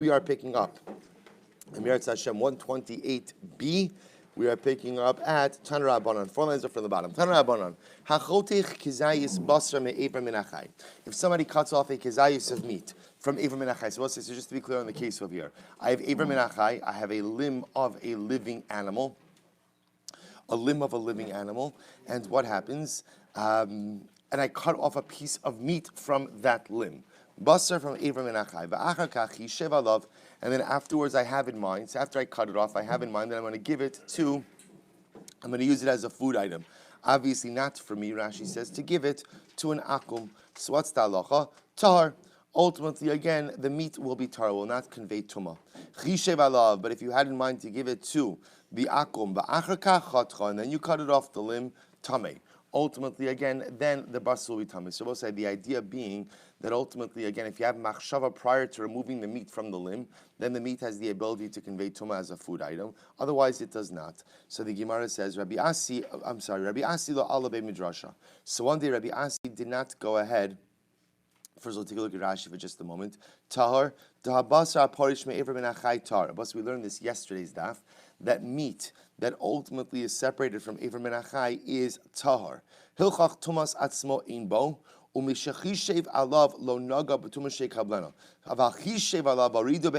We are picking up Emirat Hashem 128b. We are picking up at Tanra Rabbanan. 4 lines up from the bottom. Tanra Rabbanan. Hachotich kizayis basra me'ever min achai. If somebody cuts off a kizayis of meat from ever min achai, so just to be clear on the case over here, I have ever min achai. I have a limb of a living animal. A limb of a living animal. And what happens? And I cut off a piece of meat from that limb. Basar from Ever Menachai, v'achar kach yishev alav, and then afterwards I have in mind, so after I cut it off, I have in mind that I'm going to give it to, I'm going to use it as a food item. Obviously not for me, Rashi says, to give it to an akum. So what's the halacha? Tahar. Ultimately, again, the meat will be tahar, will not convey tumah. Chishev alav, but if you had in mind to give it to the akum, v'achar kach chatcha, and then you cut it off the limb, tameh. Ultimately, again, then the basar will be tameh. So we'll say the idea being that ultimately, again, if you have machshava prior to removing the meat from the limb, then the meat has the ability to convey tumah as a food item. Otherwise, it does not. So the Gemara says, Rabbi Asi lo ala be midrasha. So one day, Rabbi Asi did not go ahead. First, we'll take a look at Rashi for just a moment. Tahar, dahabasar aporish me'ever ben achai tahar. But we learned this yesterday's daf, that meat that ultimately is separated from ever ben achai is tahar. Hilchach tumas atzmo inbo. Umishachishev alav lo naga b'tumashe kablana. Aval chishev alav arido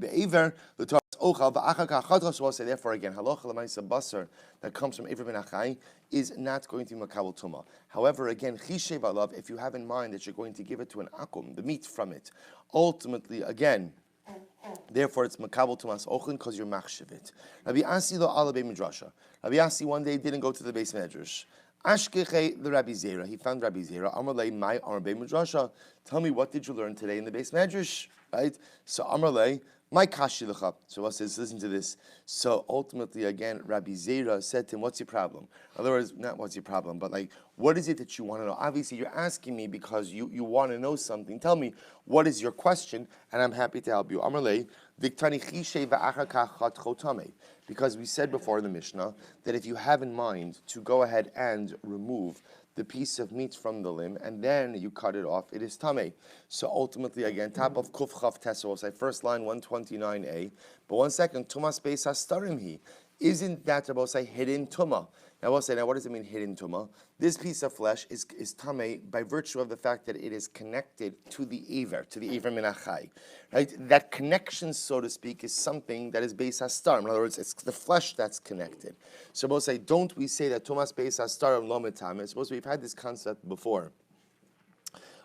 be'ever l'toras ochal v'achar kachatras. So we'll say therefore again, halacha l'maisa basar that comes from ever ben achai is not going to be makabel tuma. However, again, chishev alav, if you have in mind that you're going to give it to an akum, the meat from it, ultimately again, therefore it's makabel tumas ochlin because you're machshiv it. Rabbi Asi lo ala be midrasha. Rabbi Asi one day didn't go to the base medrash. Ashkeche the Rabbi Zera. He found Rabbi Zera. Amarle my Amar Midrasha. Tell me, what did you learn today in the base medrash? Right. So Amarle my kashi lecha. So what says? Listen to this. So ultimately, again, Rabbi Zera said to him, "What's your problem?" In other words, not what's your problem, but like, what is it that you want to know? Obviously, you're asking me because you want to know something. Tell me, what is your question, and I'm happy to help you. Amarle diktani chishe va'achar kachat chotame. Because we said before in the Mishnah that if you have in mind to go ahead and remove the piece of meat from the limb and then you cut it off, it is tameh. So ultimately, again, top of Kuf Chav Tesa, we'll say first line 129a. But 1 second, Tumas Beis Hastarim Hi. Isn't that about say hidden tumah? Now we'll say, now what does it mean hidden tumah? This piece of flesh is tameh by virtue of the fact that it is connected to the aver min achai. Right? That connection, so to speak, is something that is beis hastarim. In other words, it's the flesh that's connected. So we'll say, don't we say that tumas beis hastarim lo metameh? Suppose we've had this concept before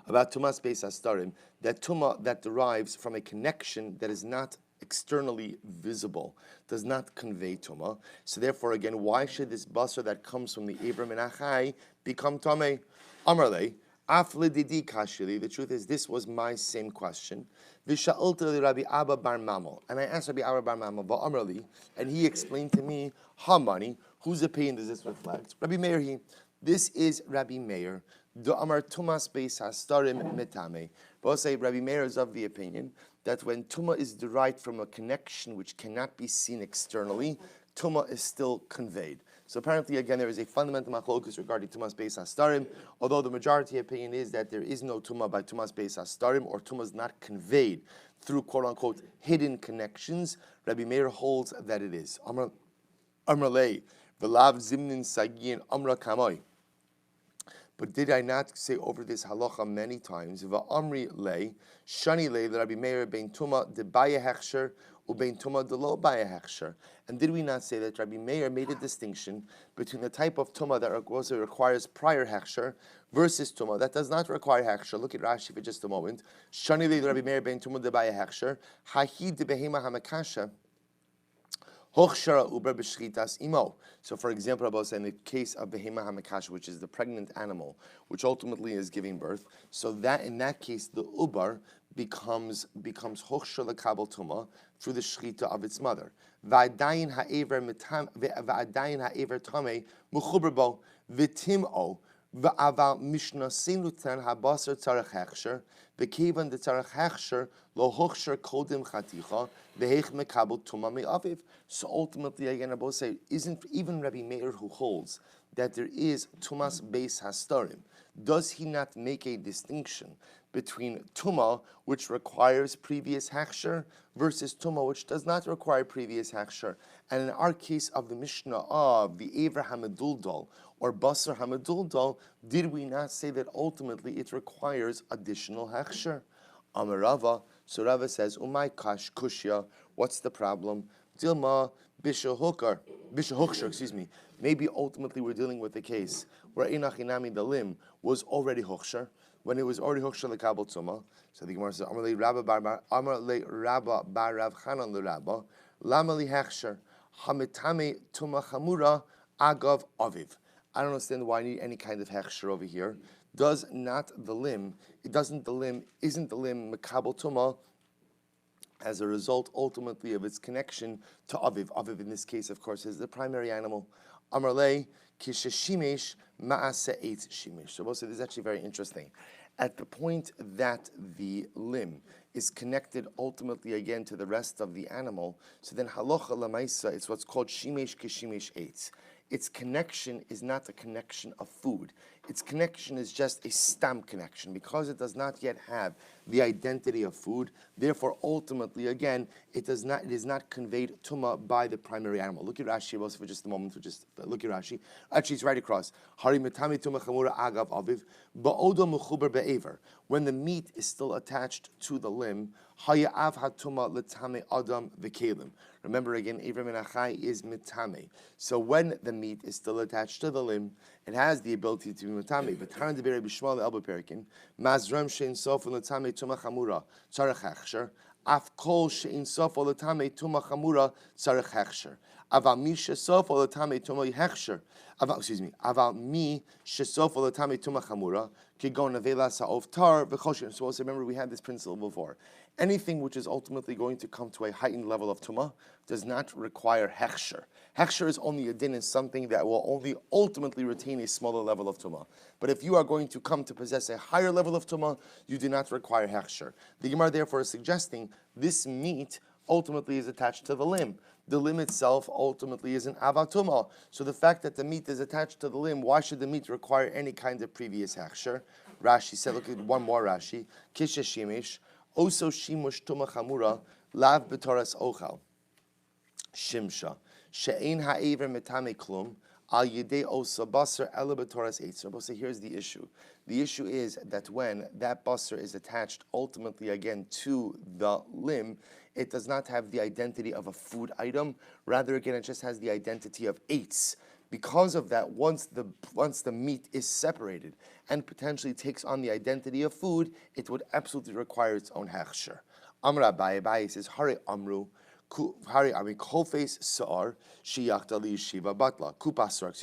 about tumas beis hastarim, that tumah that derives from a connection that is not externally visible, does not convey tumah. So therefore, again, why should this basar that comes from the Eber min achai become tameh? Amarle, afle didi kashili. The truth is, this was my same question. V'sha'ulta Rabbi Abba bar Mamel, and I asked Rabbi Abba bar Mamel, va'amarli, and he explained to me, Hamani, whose opinion does this reflect? Rabbi Meir, this is Rabbi Meir. The Amar Tumas Beis Hastarim Metame. Both say Rabbi Meir is of the opinion that when Tumah is derived from a connection which cannot be seen externally, Tumah is still conveyed. So apparently, again, there is a fundamental machlokus regarding Tumas Beis Hastarim, although the majority opinion is that there is no Tumah by Tumas Beis Hastarim, or Tumah is not conveyed through quote-unquote hidden connections. Rabbi Meir holds that it is. Amar Lei, V'lav Zimnin Sagiyin Amra Kamoi. But did I not say over this halacha many times? Va'amri lei, shani lei, Rabbi Meir bein tuma de baya hechsher ubein tuma de lo baya hechsher. And did we not say that Rabbi Meir made a distinction between the type of tuma that also requires prior hechsher versus tuma that does not require hechsher? Look at Rashi for just a moment. Shani lei, Rabbi Meir bein tuma de baya hechsher, hahi de behema hamakasha. So, for example, about in the case of behema hamakash, which is the pregnant animal, which ultimately is giving birth, so that in that case the ubar becomes hochshar lekabel tuma through the shchita of its mother. Va'adayin ha'ever tamei mechuber bo v'tim'o v'aval mishnasin lutan habasar tzarech hechsher v'kevan de tzarech hechsher lo hochshar kodim chaticha v'heich mekabel tuma me'aviv. So ultimately, again, I both say, isn't even Rabbi Meir who holds that there is tumas beis hastarim, does he not make a distinction between tuma, which requires previous hechsher, versus tuma, which does not require previous hechsher. And in our case of the Mishnah of the Ever Hamaduldal or Basar Hamaduldal, did we not say that ultimately it requires additional hechsher? Amarava, so Rava says, Umay kash kushya, what's the problem? Dilma Bishahukshar, maybe ultimately we're dealing with a case where Einachinami the limb was already Huksher. When it was already Huksher the Kabul Tumah, so the Gemara says, Amar le Rabba bar Rav Chanan le Rabba, Lama li Hechsher, Hamitame Tumah Chamura Agav Aviv. I don't understand why I need any kind of Hechsher over here. Isn't the limb Makabel Tumah as a result, ultimately, of its connection to Aviv. Aviv, in this case, of course, is the primary animal. Amarle kisheshimesh ma'ase eitz shimesh. So, this is actually very interesting. At the point that the limb is connected ultimately again to the rest of the animal, so then halacha lamaisa, it's what's called shimesh kishimesh eitz. Its connection is not a connection of food. Its connection is just a stam connection because it does not yet have the identity of food. Therefore, ultimately, again, it is not conveyed tuma by the primary animal. Look at Rashi also for just a moment. Look at Rashi. Actually, it's right across. Hari mitami tuma chamura agav aviv ba'odo mechuber be'ever. When the meat is still attached to the limb, haya'av hatuma letame adam v'kelim. Remember again, Ever Menachai is mitame. So when the meat is still attached to the limb, it has the ability to be mitame. But Taran de Rabbi Shmuel Silber perikin, mazram shein sof letame tuma chamura tzarech hechsher, af kol shein sof letame tuma chamura tzarech hechsher. Aval mi shesof letame tuma hechsher. Aval mi shesof letame tuma chamura kigon avela sa'ov tar v'choshen. So also remember we had this principle before. Anything which is ultimately going to come to a heightened level of tumah does not require hechsher. Hechsher is only a din in something that will only ultimately retain a smaller level of tumah. But if you are going to come to possess a higher level of tumah, you do not require hechsher. The Gemara therefore is suggesting this meat ultimately is attached to the limb. The limb itself ultimately is an avatuma. So the fact that the meat is attached to the limb, why should the meat require any kind of previous hechsher? Rashi said, look at one more Rashi. Kisha shimish. Also shimush tuma chamura lav b'toras ochal shimsha she'ein ha'ever metame klum al yedei osa basar ela b'toras eitzer. So here's the issue. The issue is that when that basar is attached ultimately again to the limb, it does not have the identity of a food item. Rather, again, it just has the identity of eitz. Because of that, once the meat is separated and potentially takes on the identity of food, it would absolutely require its own hechsher. Amar Abaye says, Hari Amru, Kolfes Sa'ar, Shiyachta li Yeshiva Batla, Kupasar,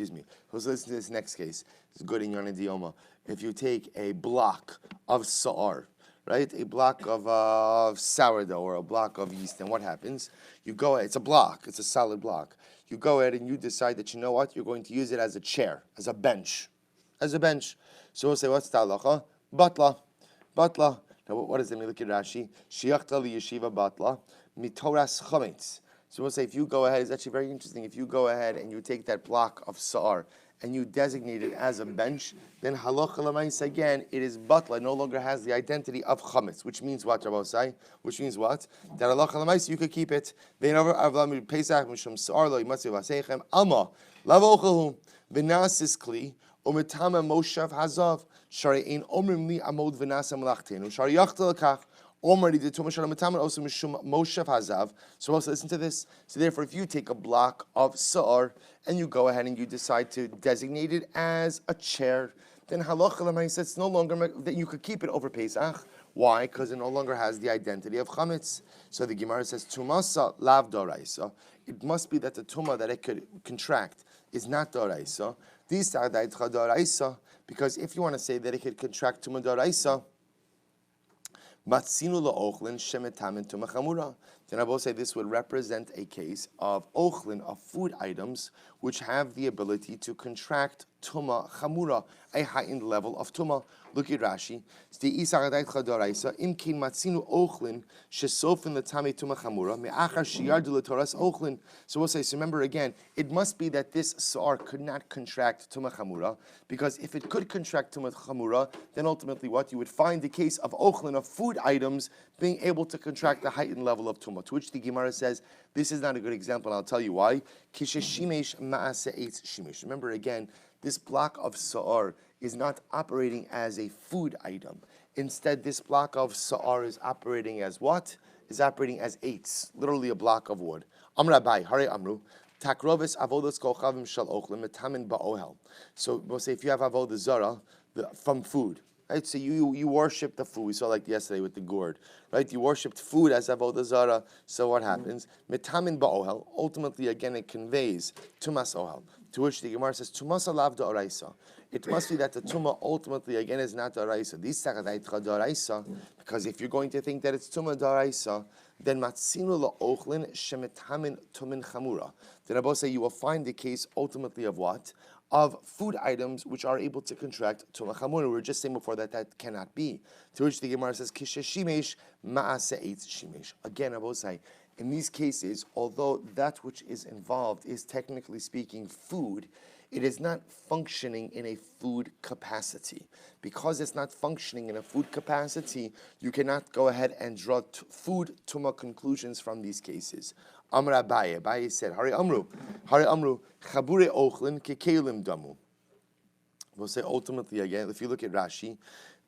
Let's listen to this next case. It's good in Yon Idioma. If you take a block of Sa'ar, right, a block of sourdough or a block of yeast, and what happens? You go, it's a block, it's a solid block. You go ahead and you decide that, you know what, you're going to use it as a chair, as a bench. So we'll say, what's the halacha? Batla. Now, what does that mean? Look at Rashi. Shiachta li yeshiva batla, mitoras chametz. So we'll say, if you go ahead, it's actually very interesting, if you go ahead and you take that block of sa'ar and you designate it as a bench, then halacha l'mais again, it is batla, it no longer has the identity of chametz, which means what, Rabbi Osai? Which means what? That halacha l'mais, you could keep it. Ve'inover avlam pesach mishum sa'ar lo yimatzi v'aseichem alma lavochalu v'nasis kli u'metama moshav hazav shari ein omrim li amod v'nasa malachtenu shari yachta l'kach already the Tumah Mataman also Mishum Moshev Hazav. So also listen to this. So therefore, if you take a block of Sa'ar and you go ahead and you decide to designate it as a chair, then Halacha L'mais, it's no longer that you could keep it over Pesach. Why? Because it no longer has the identity of Chametz. So the Gemara says Tumasa Lav Doraisa. It must be that the Tumah that it could contract is not Doraisa. These are Doraisa, because if you want to say that it could contract Tumah Doraisa, then then I will say this would represent a case of ochlin, of food items, which have the ability to contract tuma chamura, a heightened level of tuma. Look at Rashi. Imkin matzinu ochlin shesofin letame tuma chamura me'achar shiyardu letoras ochlin. So we'll say. So remember again, it must be that this sar could not contract tuma chamura, because if it could contract tuma chamura, then ultimately what you would find the case of ochlin, of food items, being able to contract the heightened level of tuma. To which the Gemara says this is not a good example, and I'll tell you why. Kishe ma'ase eitz shimesh. Remember again, this block of sa'ar is not operating as a food item. Instead, this block of sa'ar is operating as what? Is operating as eitz, literally a block of wood. Amra bai, hare amru, takrovis avodas kochavim shal ochlim metamin ba'ohel. So we'll say if you have avodah zara from food, right? So you worship the food. We saw like yesterday with the gourd, right? You worshipped food as avodah zara. So what happens? Metamin ba'ohel. Ultimately, again, it conveys tumas ohel. To which the Gemara says, tumas alav da'oraisa. It must be that the tuma ultimately again is not da'oraisa. This da'oraisa, because if you're going to think that it's tuma da'oraisa, then matzinu la'ochlin shemetamin tumin chamura. Then I both say you will find the case ultimately of what? Of food items which are able to contract tuma chamura. We were just saying before that that cannot be. To which the Gemara says, kishe shimesh ma'ase eitz shimesh. Again, I both say, in these cases, although that which is involved is technically speaking food, it is not functioning in a food capacity. Because it's not functioning in a food capacity, you cannot go ahead and draw food tuma conclusions from these cases. Amr Abaye, Abaye said, Hari Amru, Chabure Ochlin Kekelim Damu. We'll say ultimately again, if you look at Rashi,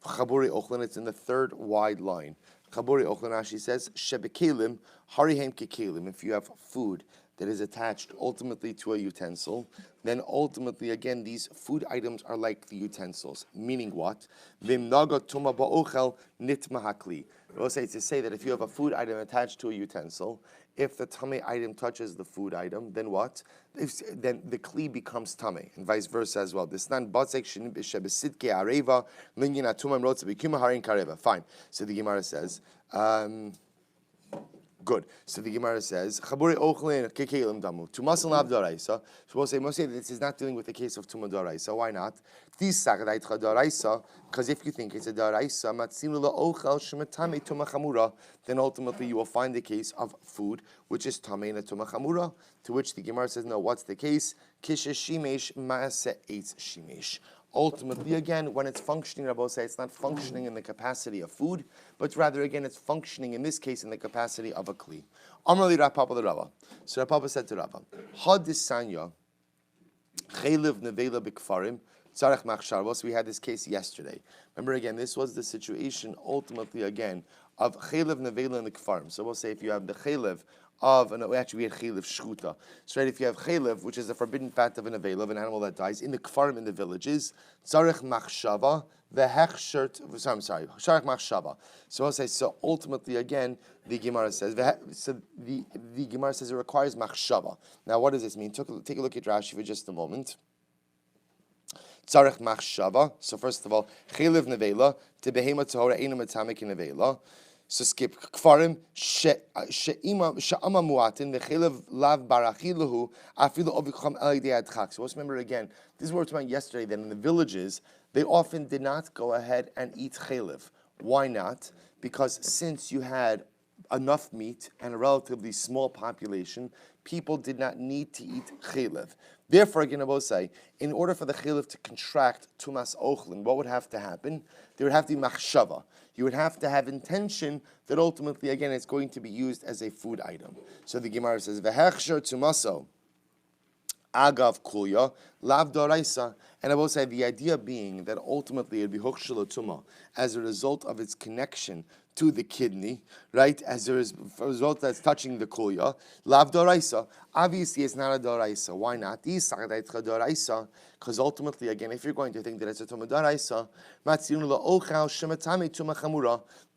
Chabure Ochlin, it's in the third wide line. Chaburi Ochlin Rashi says, Shebekelim, Harihem Kekelim. If you have food that is attached ultimately to a utensil, then ultimately, again, these food items are like the utensils. Meaning what? Vim naga tuma ba'ochel nitma hakli. We'll say to say that if you have a food item attached to a utensil, if the tummy item touches the food item, then what? Then the kli becomes tummy, and vice versa as well. This nan batzek shebesidke areva lingin atumam rotza b'kima harin kareva. Fine. So the Gemara says. Good. So the Gemara says, Chaburi ochlin kekelim damu. Tumas lav daraisa. So we'll say that this is not dealing with the case of tuma daraisa. Why not? Because if you think it's a daraisa, matzinu la'ochel shemetame tuma chamura, then ultimately you will find the case of food which is tame and a tuma chamura. To which the Gemara says, no, what's the case? Kishe shimesh maase eitz shimesh. Ultimately, again, when it's functioning, I will say it's not functioning in the capacity of food, but rather, again, it's functioning in this case in the capacity of a kli. Amrali Rapapa the Rava. So Rapapa said to Rava, Had disanya chaylev nevela b'kfarim tzarech machsharvos. We had this case yesterday. Remember, again, this was the situation ultimately, again, of chaylev nevela in the kfarim. So we'll say if you have the chaylev of, and actually we had chaylev shchuta. So right, if you have chaylev, which is the forbidden fat of an avela, of an animal that dies, in the kfarim, in the villages, tzarech machshava, v'hechshert, sorry, tzarech machshava. So I'll say, so ultimately again, the Gemara says, the Gemara says it requires machshava. Now what does this mean? Take a look at Rashi for just a moment. Tzarech machshava. So first of all, chaylev nevela, tebehema tahora einu metamek in nevela. So skip kfarim she'ama muatin v'chelev lav barachilahu afilu ovicham elidei adchak. So let's remember again. This is what we were talking about yesterday. That in the villages they often did not go ahead and eat chelev. Why not? Because since you had enough meat and a relatively small population, people did not need to eat chelev. Therefore, again, I will say, in order for the chelev to contract tumas ochlin, what would have to happen? There would have to be machshava. You would have to have intention that ultimately, again, it's going to be used as a food item. So the Gemara says, "V'hechsher tumaso agav kulya lav doraisa." And I will say the idea being that ultimately it would be hokshel tuma as a result of its connection to the kidney, right? As a result that's touching the kulya, lav doraisa. Obviously, it's not a doraisa. Why not? Because ultimately, again, if you're going to think that it's a tuma doraisa,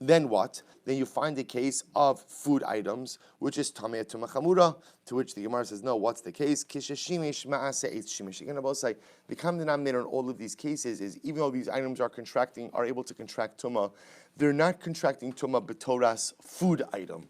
then what? Then you find the case of food items, which is tamei tuma chamura. To which the Gemara says, no. What's the case? Kisheshimish maase eitz shimish. Again, I will say the common denominator in all of these cases is even though these items are able to contract tuma, they're not contracting tuma b'toras food item.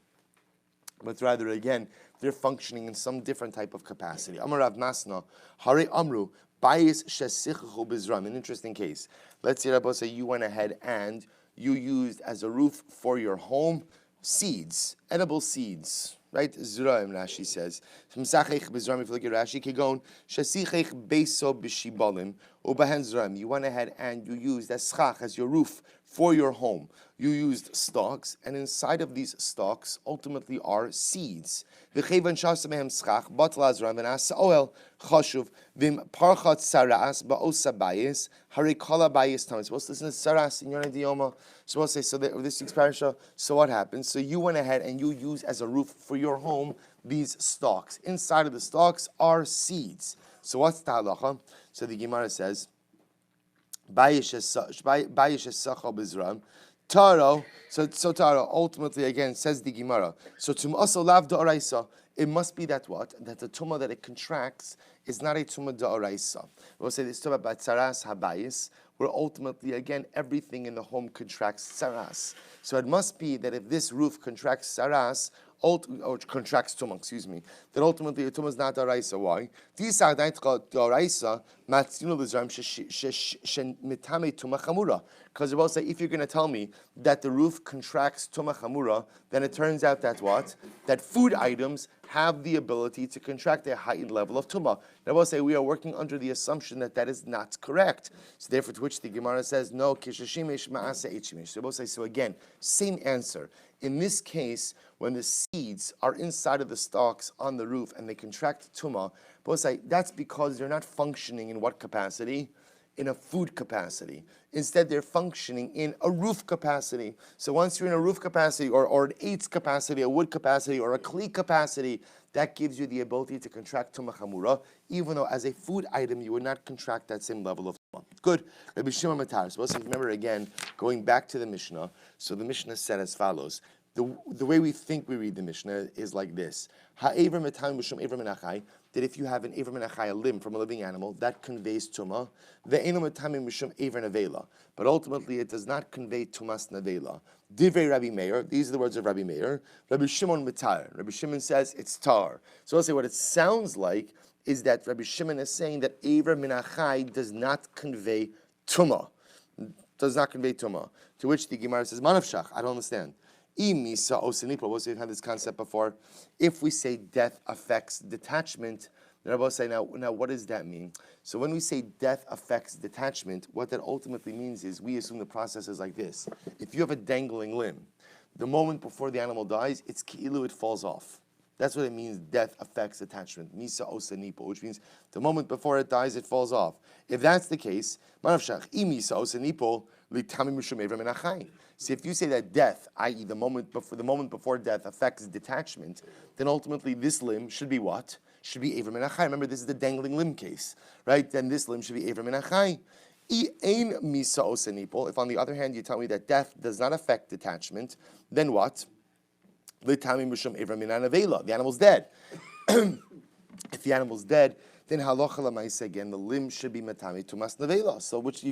but rather, again, they're functioning in some different type of capacity. Amar Rav Masna, Hare Amru, Bayis Shesichu Bizram. An interesting case. Let's say, Rabbi, say you went ahead and you used as a roof for your home seeds, edible seeds. Right? Zuraim, Rashi says. If you look at Rashi, Kegon, Shesichech Beso Bishibalim, Ubahan Zuraim. You went ahead and you used as schach, as your roof for your home. You used stalks, and inside of these stalks ultimately are seeds. So this is saras in your idioma. So we'll say, so this week's parasha, so what happens? So you went ahead and you used as a roof for your home these stalks. Inside of the stalks are seeds. So what's the halacha? So the Gemara says, Taro, so Taro, ultimately again says the Gemara. So also lav da'oraisa, it must be that what? That the tumah that it contracts is not a tumah da'oraisa. We'll say this tumah about tzaras habayis, where ultimately again everything in the home contracts tzaras. So it must be that if this roof contracts tzaras, or contracts tumah, that ultimately the tumah is not da'oraisa. Why? Because we'll say, if you're going to tell me that the roof contracts tumah chamura, then it turns out that what? That food items have the ability to contract a heightened level of tumah. Now we'll say we are working under the assumption that that is not correct. So therefore, to which the Gemara says, no, kishashimish ma'asa etchimish. So we'll say, so again, same answer. In this case, when the seeds are inside of the stalks on the roof and they contract tumah, we'll say that's because they're not functioning in what capacity? In a food capacity. Instead, they're functioning in a roof capacity. So once you're in a roof capacity, or an eitz capacity, a wood capacity, or a kli capacity, that gives you the ability to contract tumah chamura, even though as a food item you would not contract that same level of tumah. Good. Rabbi Shimon Matar. So let's remember again, going back to the Mishnah. So the Mishnah said as follows. The way we think we read the Mishnah is like this. Ha'ever metam mishum ever menachai, that if you have an ever menachai, a limb from a living animal, that conveys tumah. Ve'enu metamim mishum ever nevela, but ultimately it does not convey tumas nevela. Divrei Rabbi Meir, these are the words of Rabbi Meir. Rabbi Shimon metar. Rabbi Shimon says it's tar. So I'll say what it sounds like is that Rabbi Shimon is saying that ever menachai does not convey tumah. Does not convey tumah. To which the Gemara says, manavshach, I don't understand. We've had this concept before. If we say death affects detachment, then Rabbi say, now what does that mean? So when we say death affects detachment, what that ultimately means is we assume the process is like this. If you have a dangling limb, the moment before the animal dies, it's ki'ilu, it falls off. That's what it means, death affects attachment. Misa osa nipo, which means the moment before it dies, it falls off. If that's the case, manavshach, misa osa nipo, litami mishum evra menachai. See, if you say that death, i.e. the moment before death affects detachment, then ultimately this limb should be what? Should be evra menachai. Remember, this is the dangling limb case, right? Then this limb should be evra menachai. Ein misa osa nipo. If on the other hand you tell me that death does not affect detachment, then what? The animal's dead. If the animal's dead, then halacha l'maisa again, the limb should be matami tumas nevela. So which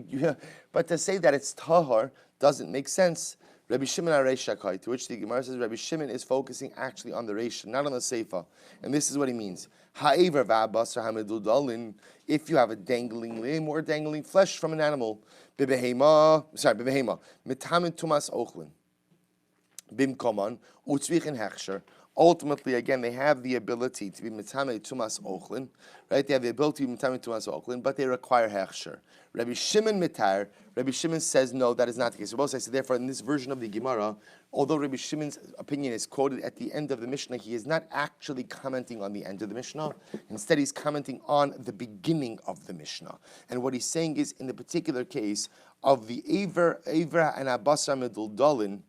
but to say that it's tahar doesn't make sense. Rabbi Shimon Areishakai, to which the Gemara says Rabbi Shimon is focusing actually on the reisha, not on the seifa, and this is what he means. Ha'ever va'abasar hamedudalin. If you have a dangling limb or dangling flesh from an animal, bibehema mitamin tumas ochlin. Bimkoman, utzvichen hechsher. Ultimately, again, they have the ability to be mitame tumas ochlin, right? They have the ability to be mitame tumas ochlin, but they require hechsher. Rabbi Shimon mitar. Rabbi Shimon says no, that is not the case. So both say, so therefore, in this version of the Gemara, although Rabbi Shimon's opinion is quoted at the end of the Mishnah, he is not actually commenting on the end of the Mishnah. Instead, he's commenting on the beginning of the Mishnah. And what he's saying is, in the particular case of the Aver and Abasar Meduldalin,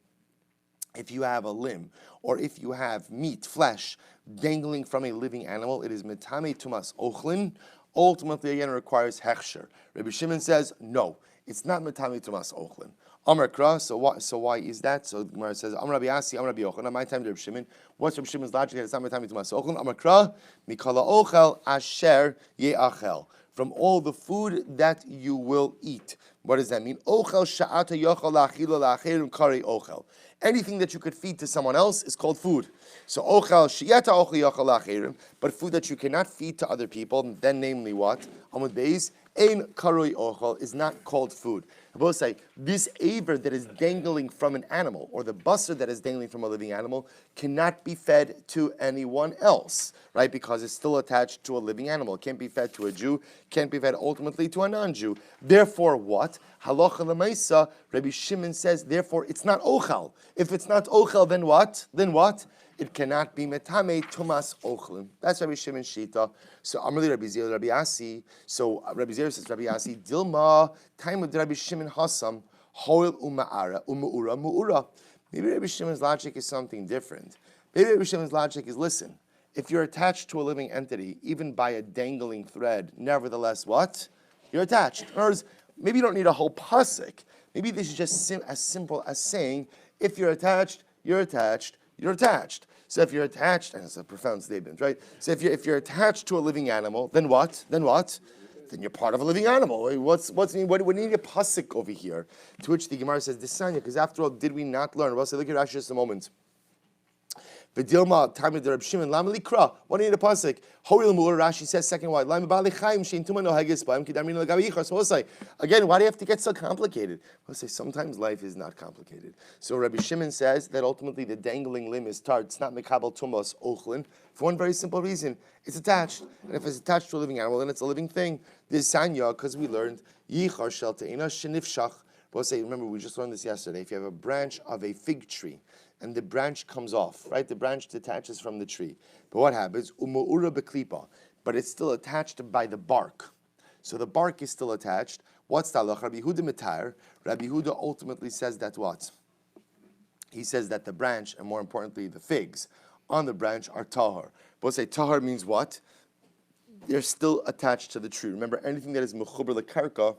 if you have a limb, or if you have meat, flesh, dangling from a living animal, it is metame tumas ochlin. Ultimately, again, it requires hechsher. Rabbi Shimon says, no, it's not metame tumas ochlin. Amar Kra, so why is that? So the Gemara says, Amar Rabbi Asi, Amar Rabbi Yochanan. My time to Rabbi Shimon. What's Rabbi Shimon's logic? It's not metame tumas ochlin. Amar Kra, mikala ochel asher ye'achel. From all the food that you will eat. What does that mean? Ochel sha'ata yochel la'achilo la'acherim kari ochel. Anything that you could feed to someone else is called food. So ochel shi'ata ochel yochel la'acherim, but food that you cannot feed to other people, then namely what? Amud beis, ein karoi ochel is not called food. Both say this aver that is dangling from an animal, or the basar that is dangling from a living animal, cannot be fed to anyone else, right? Because it's still attached to a living animal. It can't be fed to a Jew, can't be fed ultimately to a non-Jew. Therefore, what? Halacha l'maisa, Rabbi Shimon says, therefore it's not ochel. If it's not ochel, then what? Then what? It cannot be metame tumas ochlin. That's Rabbi Shimon shita. So Amrli Rabbi Zir Rabbi Asi. So Rabbi Zir says Rabbi Asi Dilma time of Rabbi Shimon Hasam hoil umaara umuura muura. Maybe Rabbi Shimon's logic is something different. Maybe Rabbi Shimon's logic is, listen, if you're attached to a living entity, even by a dangling thread, nevertheless, what? You're attached. In other words, maybe you don't need a whole pasuk. Maybe this is just as simple as saying, if you're attached, you're attached. You're attached. So if you're attached, and it's a profound statement, right? So if you're attached to a living animal, then what? Then what? Then you're part of a living animal. What do you need a pasuk over here? To which the Gemara says, Desanya, because after all, did we not learn? Well, so look at Rashi just a moment. V'dilma time of the Reb Shimon lam likra. What do you need a pasuk? Hoil mu'ur. Rashi says second word. Lam bali chaim shein tuma no hagis ba'im kidamin l'gabi yichar. So we'll say again. Why do you have to get so complicated? We'll say sometimes life is not complicated. So Rabbi Shimon says that ultimately the dangling limb is tart. It's not mekabel tumas ochlin for one very simple reason. It's attached, and if it's attached to a living animal, then it's a living thing. This sanya because we learned yichar shel te'ina shenifshach. We'll say remember we just learned this yesterday. If you have a branch of a fig tree, and the branch comes off, right? The branch detaches from the tree. But what happens? Umu'ura beklipa. But it's still attached by the bark. So the bark is still attached. What's the halach? Rabbi Yehuda Mitar. Rabbi Yehuda ultimately says that what? He says that the branch, and more importantly, the figs on the branch are tahar. But say tahar means what? They're still attached to the tree. Remember, anything that is mechuber lekarka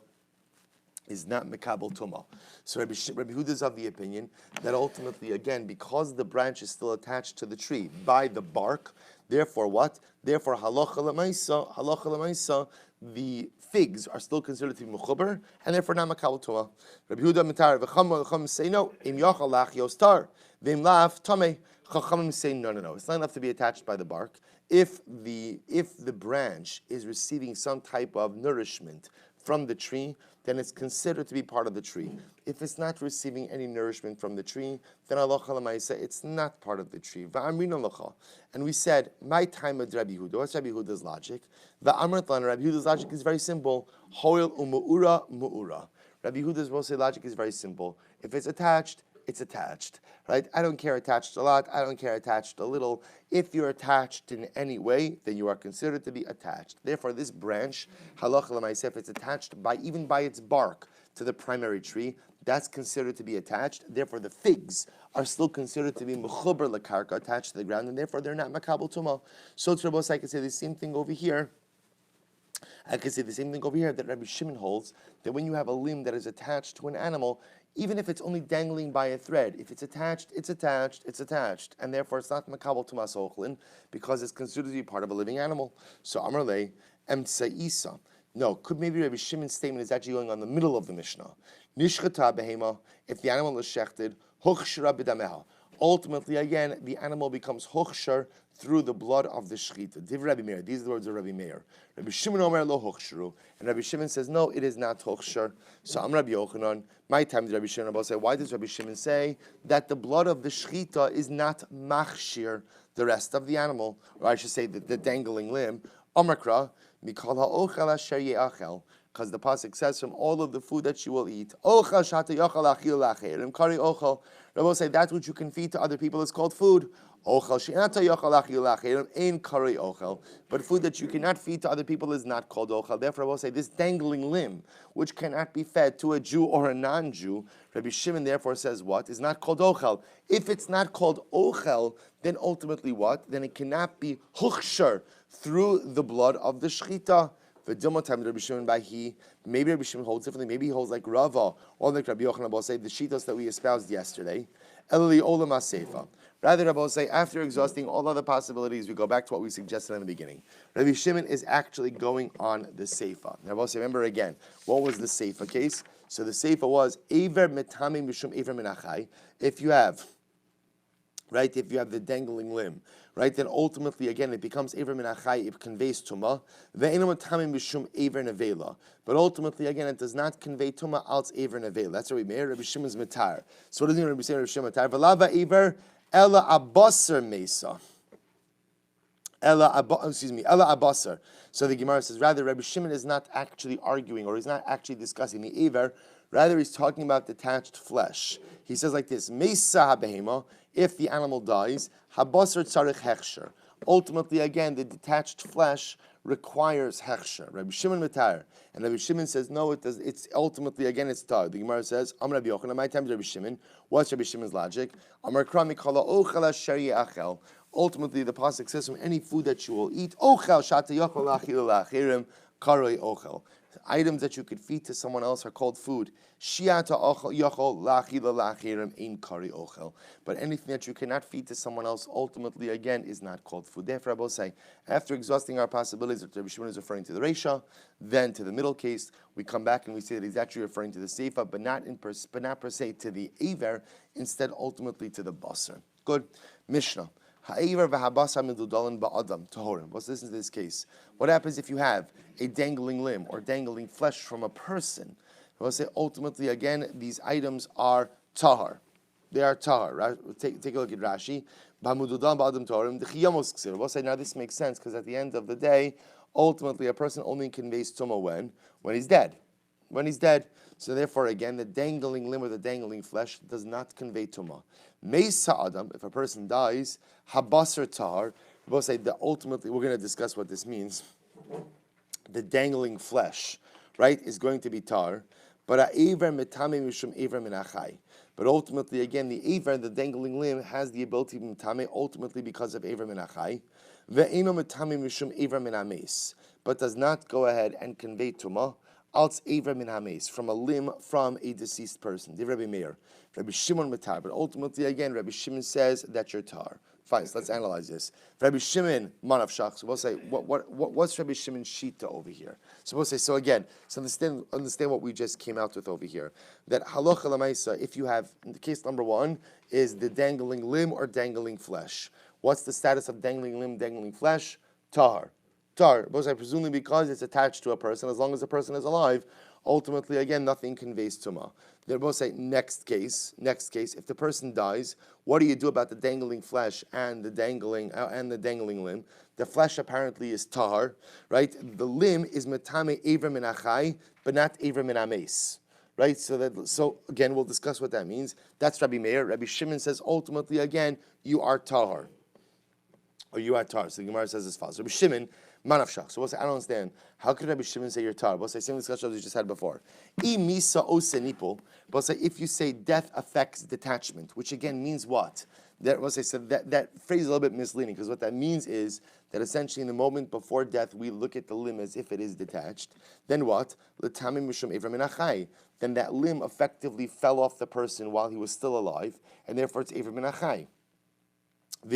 is not mekabel tuma. So Rabbi Yehuda is of the opinion that ultimately, again, because the branch is still attached to the tree by the bark, therefore what? Therefore halacha l'maisa, the figs are still considered to be mechuber, and therefore not mekabel tuma. Rabbi Yehuda mitar v'cham say no. Im yachal lach yostar v'im lav tamei. Chachamim say no. It's not enough to be attached by the bark. If the branch is receiving some type of nourishment from the tree, then it's considered to be part of the tree. If it's not receiving any nourishment from the tree, then halacha l'maisa, it's not part of the tree. And we said, my time of Rabbi Yehuda. What's Rabbi Yehuda's logic? Rabbi Yehuda's logic is very simple. Hoil umu'ura mu'ura. Rabbi Yehuda's logic is very simple. If it's attached, it's attached, right? I don't care attached a lot. I don't care attached a little. If you're attached in any way, then you are considered to be attached. Therefore, this branch, halacha l'maaseh, if it's attached even by its bark to the primary tree, that's considered to be attached. Therefore, the figs are still considered to be mechuber lekarka, attached to the ground, and therefore they're not makabel tuma. So, Tzarbos, I can say the same thing over here. That Rabbi Shimon holds, that when you have a limb that is attached to an animal, even if it's only dangling by a thread, if it's attached, it's attached, it's attached, and therefore it's not makabel tumas ochlin because it's considered to be part of a living animal. So Amar le emtsaisa. No, could maybe Rabbi Shimon's statement is actually going on the middle of the Mishnah. Nishchata behema, if the animal is shechted, hochshra b'dameha. Ultimately, again, the animal becomes hochshar through the blood of the shechita. Div Rabbi Meir. These are the words of Rabbi Meir. Rabbi Shimon omer lo hochsharu, and Rabbi Shimon says no, it is not hochshar. So I'm Rabbi Yochanan. My time did Rabbi Shimon Rabbi say, why does Rabbi Shimon say that the blood of the shechita is not machshir the rest of the animal, or I should say the dangling limb? Omakra mikol ha'ochel asher ye'achel. Because the pasuk says, from all of the food that you will eat, ochel shata yochel achil lacherim kari ochel. Rabbi say that which you can feed to other people is called food. Ochel she'ata yochel achil lacherim ein kari ochel. But food that you cannot feed to other people is not called ochel. Therefore, Rabbi say this dangling limb, which cannot be fed to a Jew or a non-Jew, Rabbi Shimon therefore says what is not called ochel. If it's not called ochel, then ultimately what? Then it cannot be huchshar through the blood of the shechita. Maybe Rabbi Shimon holds differently. Maybe he holds like Rava or like Rabbi Yochanan will say the shitas that we espoused yesterday. Rather, Rabbi will say after exhausting all other possibilities, we go back to what we suggested in the beginning. Rabbi Shimon is actually going on the seifa. Rabbi will say, remember again, what was the seifa case? So the seifa was Ever Metame Mishum Ever Minachai. If you have the dangling limb, right, then ultimately, again, it becomes Ever Minachai, it conveys Tumah. Ve'enu Metame Mishum Ever Nevela. But ultimately, again, it does not convey Tumah als Ever Nevela. That's what we made. Rabbi Shimon's Matar. So what does Rabbi Shimon Matar? V'lava Ever Ella Abasar Mesa. Ella Abasar. So the Gemara says, rather, Rabbi Shimon is not actually arguing, or he's not actually discussing the Ever. Rather, he's talking about detached flesh. He says like this: Mesa habehema. If the animal dies, habasar tzarich hechsher. Ultimately, again, the detached flesh requires hechsher. Rabbi Shimon Matar, and Rabbi Shimon says no, it does. It's ultimately, again, it's tar. The Gemara says, Am Rabbi Yochanan. My time is Rabbi Shimon. What's Rabbi Shimon's logic? Amar krami kala ochel shari achel. Ultimately, the pasuk says, from any food that you will eat, ochel shata yochel lachil lachirim karoi ochel. Items that you could feed to someone else are called food. Shiata yochel lachila lachirim in kari ochel. But anything that you cannot feed to someone else, ultimately, again, is not called food. Therefore, I will say, after exhausting our possibilities, that Rabbi Shimon is referring to the Reisha, then to the middle case, we come back and we say that he's actually referring to the Seifa, but not per se to the Aver, instead ultimately to the Basar. Good. Mishnah. Ha'aver v'habasar midudalin ba'adam tahorim. Let's listen to this case. What happens if you have a dangling limb or dangling flesh from a person? We'll say ultimately, again, these items are tahar. They are tahar. Right? Take a look at Rashi. Ba'mududalan ba'adam tahorim. D'chiyamos ksir. We'll say now this makes sense because at the end of the day, ultimately a person only conveys tumah when he's dead. When he's dead. So therefore, again, the dangling limb or the dangling flesh does not convey tumah. Meisa adam, if a person dies, habasar tahar. We'll say that ultimately, we're going to discuss what this means. The dangling flesh, right, is going to be tar. But ha'ever metame mishum ever minachai. But ultimately, again, the ever, the dangling limb, has the ability to be metame ultimately because of ever minachai. Ve'eno metame mishum ever minames. But does not go ahead and convey tumah. Als Ever min hames, from a limb from a deceased person. The Rabbi Meir, Rabbi Shimon Matar. But ultimately, again, Rabbi Shimon says that you're tar. Fine, so let's analyze this. Rabbi Shimon manav shach. So we'll say what's Rabbi Shimon's shita over here? So we'll say so understand what we just came out with over here. That halacha lemaisa, if you have, in the case number one is the dangling limb or dangling flesh. What's the status of dangling limb, dangling flesh? Tar. Tar, presumably because it's attached to a person, as long as the person is alive, ultimately, again, nothing conveys tumah. They're both say next case, if the person dies, what do you do about the dangling flesh and the dangling limb? The flesh apparently is tahar, right? The limb is metame ever min achai, but not ever min ames. Right, so again, we'll discuss what that means. That's Rabbi Meir. Rabbi Shimon says, ultimately, again, you are tahar, or you are tar. So the Gemara says as follows: Rabbi Shimon manafshach. So we'll say, I don't understand. How could Rabbi Shimon say you're tar? We'll say same discussion as we just had before. Misa osenipol. We'll say if you say death affects detachment, which again means what? That we'll say so that phrase is a little bit misleading because what that means is that essentially in the moment before death we look at the limb as if it is detached. Then what? L'tamim mishum evra min achai. Then that limb effectively fell off the person while he was still alive, and therefore it's evra min achai. But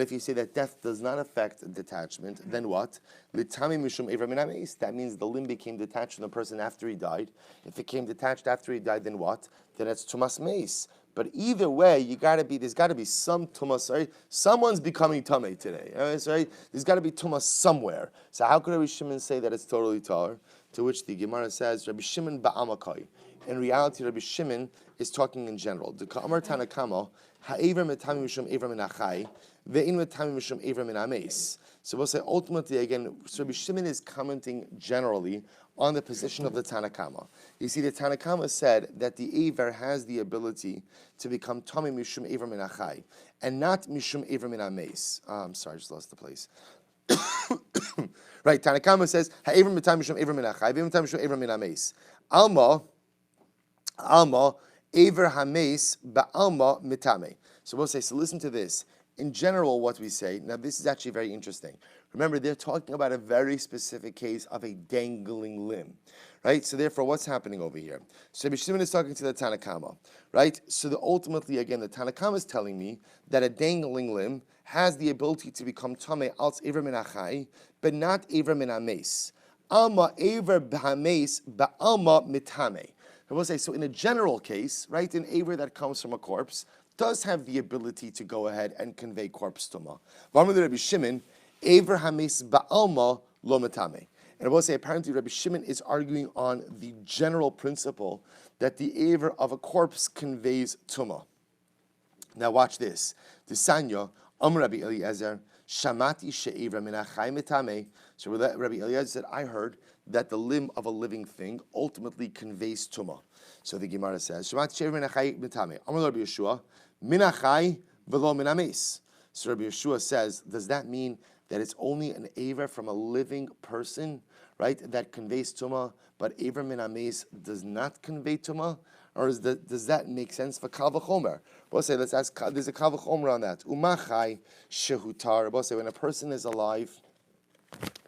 if you say that death does not affect detachment, then what? That means the limb became detached from the person after he died. If it came detached after he died, then what? Then it's tumas meis. But either way, there's got to be some tumas. Right? Someone's becoming tamei today. Right? There's got to be tumas somewhere. So how could Rabbi Shimon say that it's totally tar? To which the Gemara says, Rabbi Shimon ba'amakai. In reality, Rabbi Shimon is talking in general. The Ka'amar Tanakama, ha'ever metami mishum ever min achai, ve'in metami mishum ever min ames. So we'll say ultimately again, so Rabbi Shimon is commenting generally on the position of the Tanakama. You see, the Tanakama said that the Ever has the ability to become Tami Mishum Ever Min Achai, and not Mishum Ever Min Ames. I'm sorry, I just lost the place. Right, Tanakama says, Ha'ever Mitam Mishum Ever Min Achai, Ve'im Mitam Mishum Ever Min Ames. Alma, Ever Hames, Ba'alma Mitame. So we'll say, so listen to this. In general, what we say, now this is actually very interesting. Remember, they're talking about a very specific case of a dangling limb, right? So therefore, what's happening over here? So Rabbi Shimon is talking to the Tanakama, right? So ultimately, again, the Tanakama is telling me that a dangling limb has the ability to become tamei als ever min achai, but not ever min ames. Alma Aver B'Hames Ba'alma Mitame. I will say, so in a general case, right, an Aver that comes from a corpse does have the ability to go ahead and convey corpse tuma. V'amar Rabbi Shimon, Aver Hames Ba'alma Lo Mitame. And I will say, apparently, Rabbi Shimon is arguing on the general principle that the aver of a corpse conveys tumah. Now, watch this. The Sanya, Rabbi Eliezer, Shamati she'evra min achai mitame. So Rabbi Eliezer said, I heard that the limb of a living thing ultimately conveys tumah. So the Gemara says, Shamati she'evra min achai mitame. Rabbi Yeshua, min achai v'lo min ames. So Rabbi Yeshua says, does that mean that it's only an aver from a living person, right, that conveys tumah, but aver min ames does not convey tumah? Or does that make sense for kal v'chomer? We'll say, let's ask, there's a kal v'chomer on that. Umachai shehutar. We'll say, when a person is alive,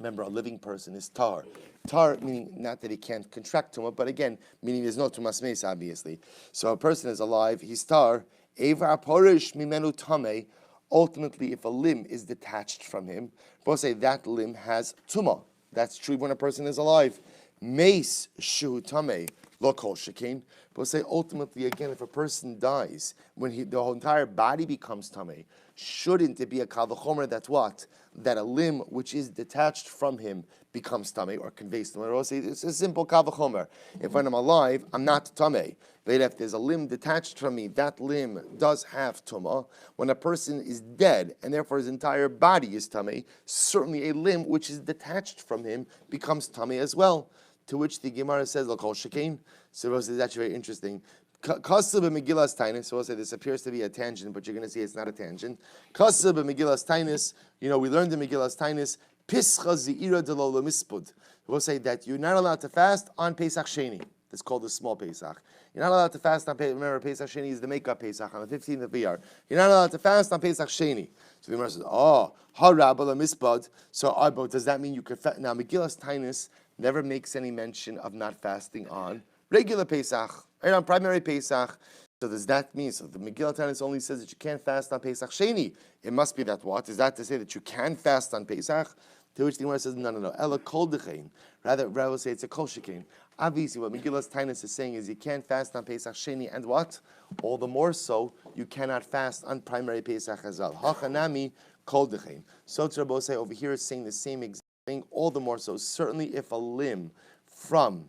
remember, a living person is tar. Tar meaning not that he can't contract tumah, but again, meaning there's no tumas meis, obviously. So a person is alive, he's tar. Eva aporish mimenu tameh. Ultimately, if a limb is detached from him, we'll say that limb has tumah. That's true when a person is alive. Meis shehu tameh. Lo kol shekein. But we'll say ultimately, again, if a person dies, when the whole entire body becomes tameh, shouldn't it be a kal v'chomer that what? That a limb which is detached from him becomes tameh or conveys tameh. We'll say it's a simple kal v'chomer. If when I'm alive, I'm not tameh. But if there's a limb detached from me, that limb does have tumah. When a person is dead, and therefore his entire body is tameh, certainly a limb which is detached from him becomes tameh as well. To which the Gemara says, "L'kol shekein." So this is actually very interesting. Kasub Megillas Tainis. So we'll say this appears to be a tangent, but you're going to see it's not a tangent. Kasub Megillas Tainis. We learned in Megillas Tainis. Pischa zeira de lo mispud. We'll say that you're not allowed to fast on Pesach Sheni. That's called the small Pesach. You're not allowed to fast on Pesach. Remember, Pesach Sheni is the makeup Pesach on the 15th of Iyar. You're not allowed to fast on Pesach Sheni. So the Gemara says, "Oh, harab la mispud." So, does that mean you could fast? Now, Megillas Tainis never makes any mention of not fasting on regular Pesach, right, on primary Pesach. So does that mean, so the Megillah Tainis only says that you can't fast on Pesach Sheni. It must be that what? Is that to say that you can fast on Pesach? To which the Gemara says, no. Ela kol dechein. Rather will say it's a kol shekein. Obviously, what Megillah Tainis is saying is you can't fast on Pesach Sheni, and what? All the more so, you cannot fast on primary Pesach as well. Hachanami kol dechein. So Rabbi say over here is saying the same exact thing, all the more so. Certainly, if the limb from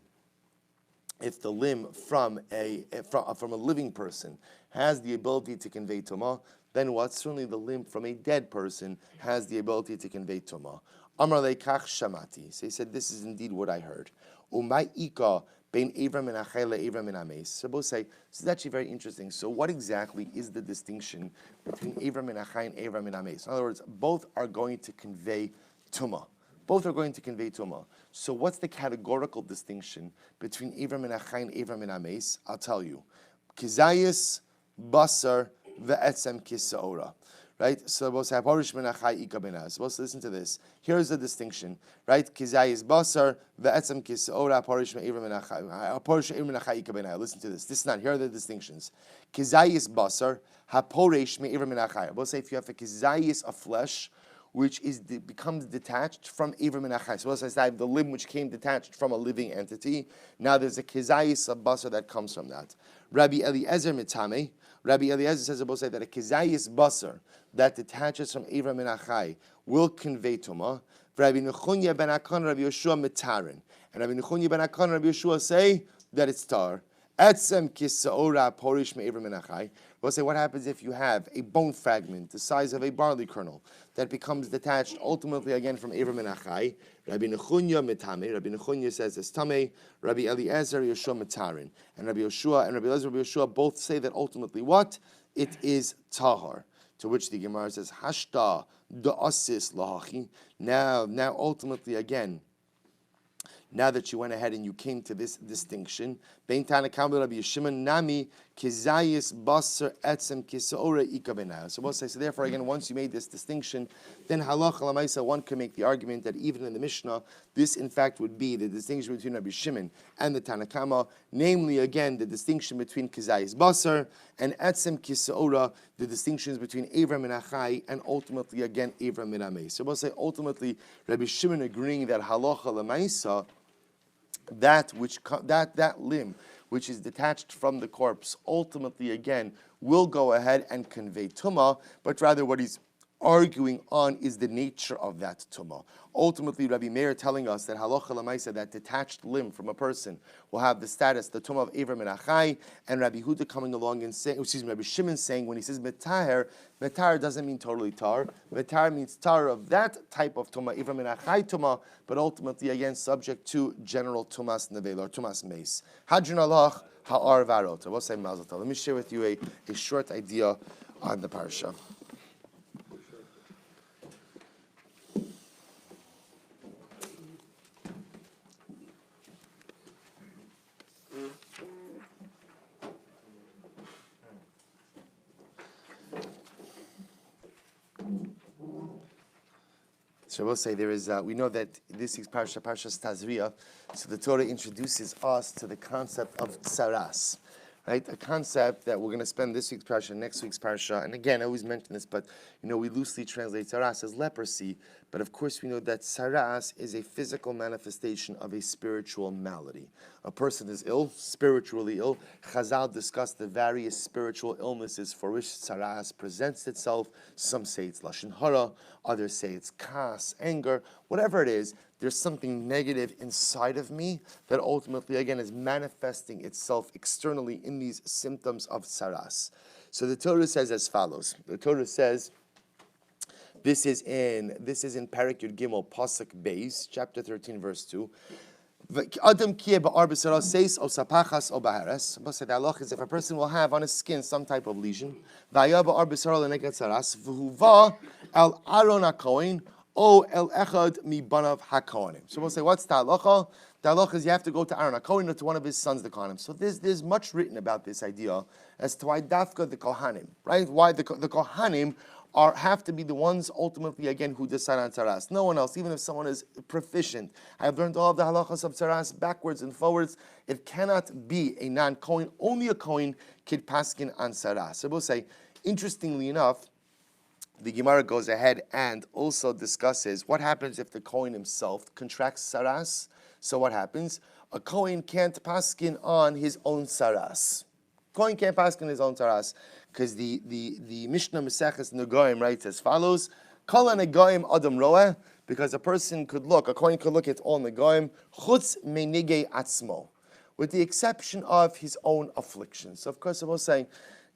a living person has the ability to convey tumah, then what? Certainly the limb from a dead person has the ability to convey tumah. Amar leikach shamati. So he said, this is indeed what I heard. Umay ika bein evra min achai le'evra min ames. So both say, this is actually very interesting. So what exactly is the distinction between evra min achai and evra min ames? In other words, both are going to convey tumah. Both are going to convey tumah. So what's the categorical distinction between Evra min achai and Evra min ames? I'll tell you. Kizayis, basar, ve'etzem kisa'ora. Right? So both have horish min achai ika benaz. Supposed to listen to this. Here's the distinction. Right? Kizayis, basar, ve'etzem kisa'ora, horish min Evra min achai. Horish min achai ika benaz. Listen to this. This is not. Here are the distinctions. Kizayis, basar, haporish min Evra min achai. We'll say if you have a kizayis of flesh, which becomes detached from Evra min achai. So as I have the limb which came detached from a living entity. Now there's a kizayis of basar that comes from that. Rabbi Eliezer mitame. Rabbi Eliezer says that a kizayis basar that detaches from Evra min achai will convey tumah. Rabbi Nechunya ben Akan, Rabbi Yeshua mitarin. And Rabbi Nechunya ben Akan, Rabbi Yeshua say that it's tar. Etzem kisa'ora porish me'evra min achai. We'll say what happens if you have a bone fragment the size of a barley kernel that becomes detached ultimately again from evra min achai. Rabbi Nechunya mitame. Rabbi Nechunya says it's tamei. Rabbi Eliezer Yeshua mitarin. And Rabbi Yeshua and Rabbi Eliezer Rabbi Yeshua both say that ultimately what? It is tahar. To which the Gemara says hashta da'asis lahachi. Now ultimately again, now that you went ahead and you came to this distinction, Bein Tanakam Rabbi Yishimon Nami kizayis basar etzem kisaora ikabenah. So we'll say, so therefore again, once you made this distinction, then halacha lamaisa, one can make the argument that even in the Mishnah, this in fact would be the distinction between Rabbi Shimon and the Tanakama, namely again the distinction between kizayis basar and etzem kisaora, the distinctions between Avram and Achai, and ultimately again Avram and Amei. So we'll say ultimately Rabbi Shimon agreeing that halacha lamaisa, that limb which is detached from the corpse, ultimately again will go ahead and convey tumah, but rather what he's arguing on is the nature of that tumah. Ultimately, Rabbi Meir telling us that halacha lamaisa, that detached limb from a person, will have the status, the tumah of Avram and Achai, and Rabbi Huda coming along and saying, Rabbi Shimon saying, when he says metaher, metaher doesn't mean totally tar. Metaher means tar of that type of tumah, Avram and Achai tumah, but ultimately again subject to general tumas nevel or tumas meis. Hadrin alach ha'ar varota. We'll say mazel tov. Let me share with you a short idea on the parsha. So we'll say there is, we know that this is Parsha Tazria, so the Torah introduces us to the concept of tsaras, right? A concept that we're going to spend this week's Parsha, next week's Parsha, and again, I always mention this, but we loosely translate tsaras as leprosy, but of course we know that tsaras is a physical manifestation of a spiritual malady. A person is ill, spiritually ill. Chazal discussed the various spiritual illnesses for which tsaras presents itself. Some say it's lashon hara, others say it's kas, anger, whatever it is. There's something negative inside of me that ultimately, again, is manifesting itself externally in these symptoms of tsaras. So the Torah says as follows. The Torah says, this is in Parak Yud Gimel, Pasuk Beis, chapter 13, verse 2. Adam kieh ba'ar b'sara seis o sapachas o bahares. But the halach is if a person will have on his skin some type of lesion, v'aya ba'ar b'sara l'negat saras, v'huva el aron hakohen o el echad mibanav hakohanim. So we'll say, what's the halacha? The halacha is you have to go to Aaron HaKohen or to one of his sons, the Kohanim. So there's much written about this idea as to why dafka the Kohanim, right? Why the Kohanim have to be the ones ultimately again who decide on tzaras. No one else, even if someone is proficient. I've learned all of the halachas of tzaras backwards and forwards. It cannot be a non-Kohen. Only a Kohen can paskin on tzaras. So we'll say, interestingly enough, the Gemara goes ahead and also discusses what happens if the Kohen himself contracts tzaras. So what happens? A Kohen can't paskin on his own tzaras. Kohen can't paskin his own tzaras. Because the Mishnah Maseches Negoim writes as follows: Kol Negoim Adam Roeh, because a Kohen could look at all Negoim, chutz menigei atzmo, with the exception of his own afflictions. So of course, I was saying,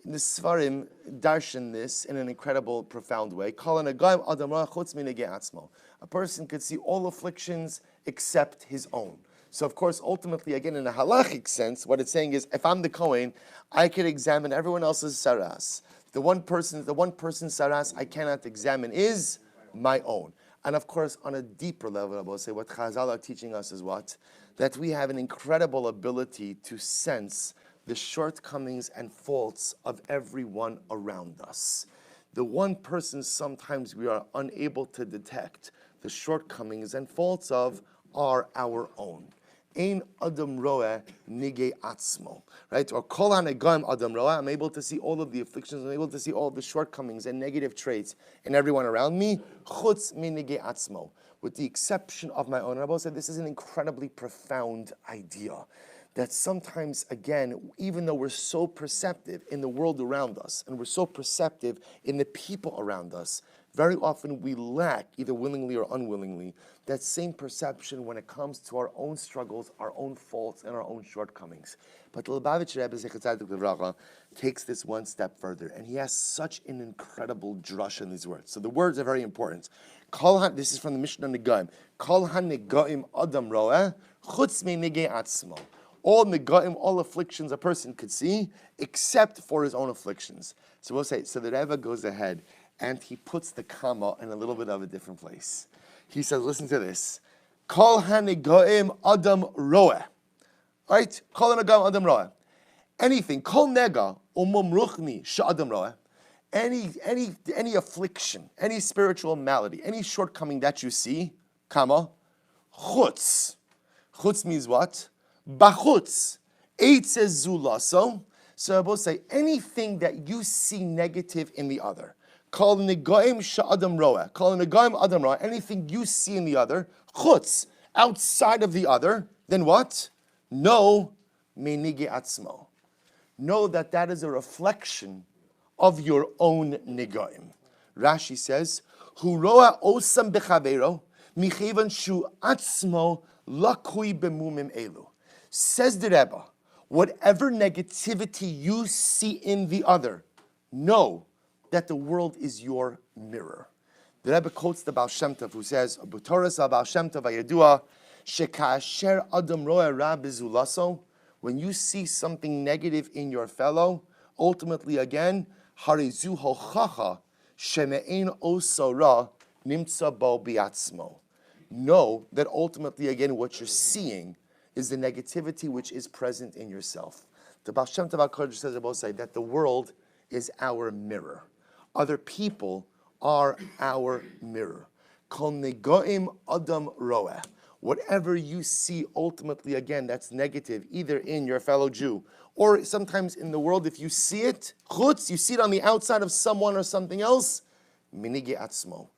the Svarim darshan this in an incredible, profound way. Kol Negoim Adam Roeh chutz menigei atzmo. A person could see all afflictions except his own. So of course, ultimately, again, in a halachic sense, what it's saying is, if I'm the Kohen, I can examine everyone else's saras. The one person's saras I cannot examine is my own. And of course, on a deeper level, I will say what Chazal are teaching us is what? That we have an incredible ability to sense the shortcomings and faults of everyone around us. The one person sometimes we are unable to detect the shortcomings and faults of are our own. Ein Adam Roeh Nigei Atzmo, right? Or Kol HaNegoim Adam Roeh. I'm able to see all of the afflictions. I'm able to see all of the shortcomings and negative traits in everyone around me. Chutz mi Nigei Atzmo, with the exception of my own. And Rabbi said this is an incredibly profound idea. That sometimes, again, even though we're so perceptive in the world around us, and we're so perceptive in the people around us, very often we lack, either willingly or unwillingly, that same perception when it comes to our own struggles, our own faults, and our own shortcomings. But the Lubavitcher Rebbe Zechat Tzaddik Livracha takes this one step further, and he has such an incredible drush in these words. So the words are very important. This is from the Mishnah Negoim. Kol HaNegoim Adam Roeh chutz me Nigei Atzmo. All Negoim, all afflictions a person could see, except for his own afflictions. So we'll say, so the Rebbe goes ahead, and he puts the comma in a little bit of a different place. He says, listen to this. Kol HaNegoim Adam Roeh. Right? Kol HaNegoim Adam Roeh. anything, kol nega umum ruchni sha'adam roeh, any affliction, any spiritual malady, any shortcoming that you see, kama, chutz. Chutz means what? Bachutz. Eitzes zulaso. So I both say anything that you see negative in the other. Kol negoim sha'adam roeh. Kol negoim adam roeh. Anything you see in the other, chutz, outside of the other, then what? No, menigi atzmo. Know that that is a reflection of your own nigoim. Rashi says, Hu roa osam bechavero, michevan shu atzmo lakui bemumim elu. Says the Rebbe, whatever negativity you see in the other, know that the world is your mirror. The Rebbe quotes the Baal Shem Tov, who says, B'toras Baal Shem Tov hayedua, shekasher adam roa ra bezulaso. When you see something negative in your fellow, ultimately again, harizu hochacha sheme'ein osara nimtza bo biatzmo. Know that ultimately again what you're seeing is the negativity which is present in yourself. The Baal Shem Tov HaKadosh says about say that the world is our mirror. Other people are our mirror. Kol negoim adam roeh. Whatever you see ultimately again that's negative, either in your fellow Jew or sometimes in the world, if you see it, chutz, you see it on the outside of someone or something else, minige atzmo.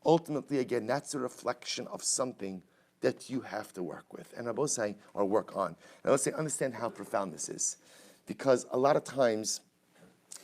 Ultimately again, that's a reflection of something that you have to work with, and Rabosai, or work on. And I would say, understand how profound this is, because a lot of times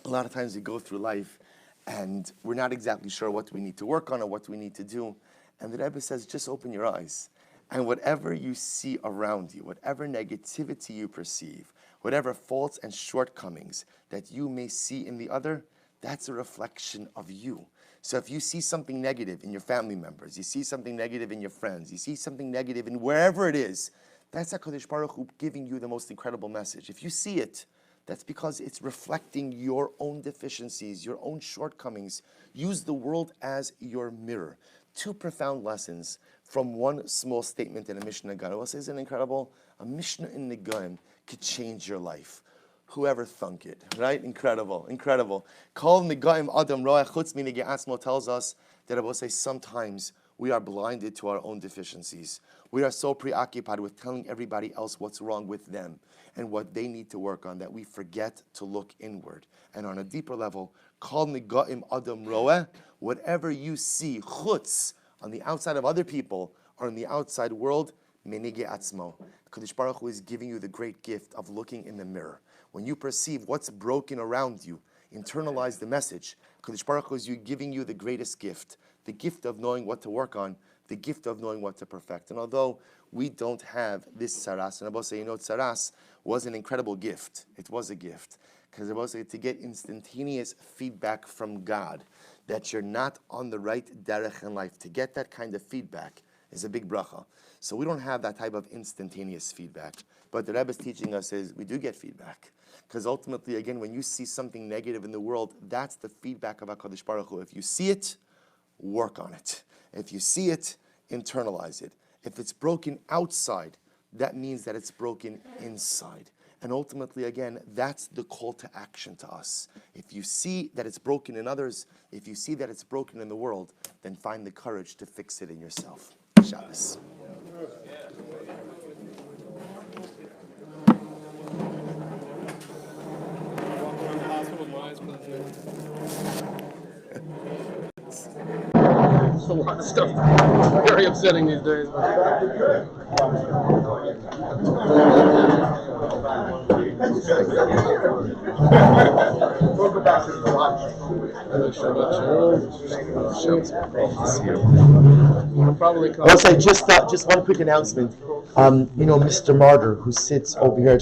we go through life, and we're not exactly sure what we need to work on or what we need to do. And the Rebbe says, just open your eyes, and whatever you see around you, whatever negativity you perceive, whatever faults and shortcomings that you may see in the other, that's a reflection of you. So if you see something negative in your family members, you see something negative in your friends, you see something negative in wherever it is, that's HaKadosh Baruch Hu giving you the most incredible message. If you see it, that's because it's reflecting your own deficiencies, your own shortcomings. Use the world as your mirror. Two profound lessons from one small statement in a Mishnah Gaon. Isn't it incredible? A Mishnah in Negoim could change your life. Whoever thunk it, right? Incredible, incredible. Kol Negoim Adam Roeh Chutz Minigi Atzmo tells us that I will say sometimes we are blinded to our own deficiencies. We are so preoccupied with telling everybody else what's wrong with them and what they need to work on that we forget to look inward. And on a deeper level, Kol Negoim Adam Roeh, whatever you see, chutz, on the outside of other people or in the outside world, menige atzmo. Kadosh Baruch Hu is giving you the great gift of looking in the mirror. When you perceive what's broken around you, internalize the message. Kadosh Baruch Hu is giving you the greatest gift, the gift of knowing what to work on, the gift of knowing what to perfect. And although we don't have this tzaras, and I will say, tzaras was an incredible gift. It was a gift. Because I will say, to get instantaneous feedback from God that you're not on the right derech in life, to get that kind of feedback is a big bracha. So we don't have that type of instantaneous feedback. But the Rebbe is teaching us is we do get feedback. Because ultimately, again, when you see something negative in the world, that's the feedback of HaKadosh Baruch Hu. If you see it, work on it. If you see it, internalize it. If it's broken outside, that means that it's broken inside. And ultimately, again, that's the call to action to us. If you see that it's broken in others, if you see that it's broken in the world, then find the courage to fix it in yourself. Shabbos. A lot of stuff. Very upsetting these days. I'll say just one quick announcement. Mr. Martyr, who sits over here.